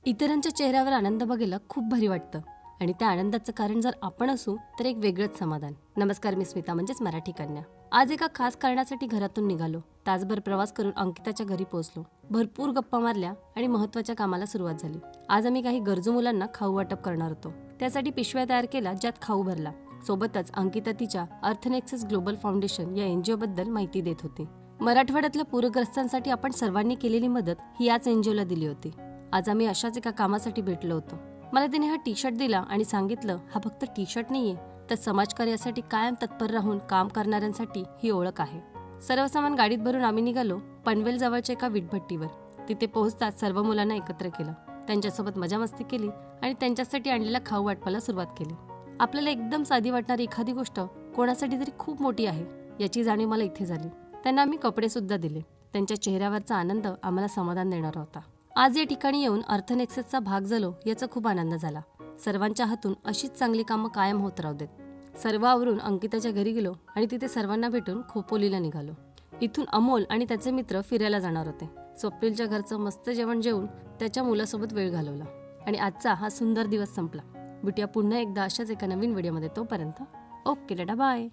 इतरांच्या चेहऱ्यावर आनंद बघायला खूप भारी वाटतं आणि त्या आनंदाचं कारण जर आपण असू तर एक वेगळंच समाधान. नमस्कार, मी स्मिता म्हणजेच मराठी कन्या. आज एका खास कारणासाठी घरातून निघालो. तासभर प्रवास करून अंकिताच्या घरी पोहोचलो. भरपूर गप्पा मारल्या आणि महत्त्वाच्या कामाला सुरुवात झाली. आज आम्ही काही गरजू मुलांना खाऊ वाटप करणार होतो. त्यासाठी पिशव्या तयार केल्या ज्यात खाऊ भरला. सोबतच अंकिता तिच्या अर्थनेक्सेस ग्लोबल फाउंडेशन या एनजीओ बद्दल माहिती देत होती. मराठवाड्यातल्या पूरग्रस्तांसाठी आपण सर्वांनी केलेली मदत ही याच एनजीओला दिली होती. आज आम्ही अशाच एका कामासाठी भेटलो होतो. मला तिने हा टी शर्ट दिला आणि सांगितलं, हा फक्त टी शर्ट नाहीये, तर समाजकार्यासाठी कायम तत्पर राहून काम करणाऱ्यांसाठी ही ओळख आहे. सर्व सामान गाडीत भरून आम्ही निघालो पनवेल जवळच्या एका वीटभट्टीवर. तिथे पोहोचताच सर्व मुलांना एकत्र केलं, त्यांच्यासोबत मजा मस्ती केली आणि त्यांच्यासाठी आणलेला खाऊ वाटपाला सुरुवात केली. आपल्याला एकदम साधी वाटणारी एखादी गोष्ट कोणासाठी तरी खूप मोठी आहे याची जाणीव मला इथे झाली. त्यांना आम्ही कपडे सुद्धा दिले. त्यांच्या चेहऱ्यावरचा आनंद आम्हाला समाधान देणारा होता. आज या ठिकाणी येऊन अर्थनेक्सेसचा भाग झालो याचा खूप आनंद झाला. सर्वांच्या हातून अशीच चांगली कामं कायम होत राहू देत. सर्व आवरून अंकिताच्या घरी गेलो आणि तिथे सर्वांना भेटून खोपोलीला निघालो. इथून अमोल आणि त्याचे मित्र फिरायला जाणार होते. स्वप्नीलच्या घरचं मस्त जेवण जेवून त्याच्या मुलासोबत वेळ घालवला आणि आजचा हा सुंदर दिवस संपला. भेटूया पुन्हा एकदा अशाच एका नवीन व्हिडिओमध्ये. तोपर्यंत ओके, टाटा, बाय.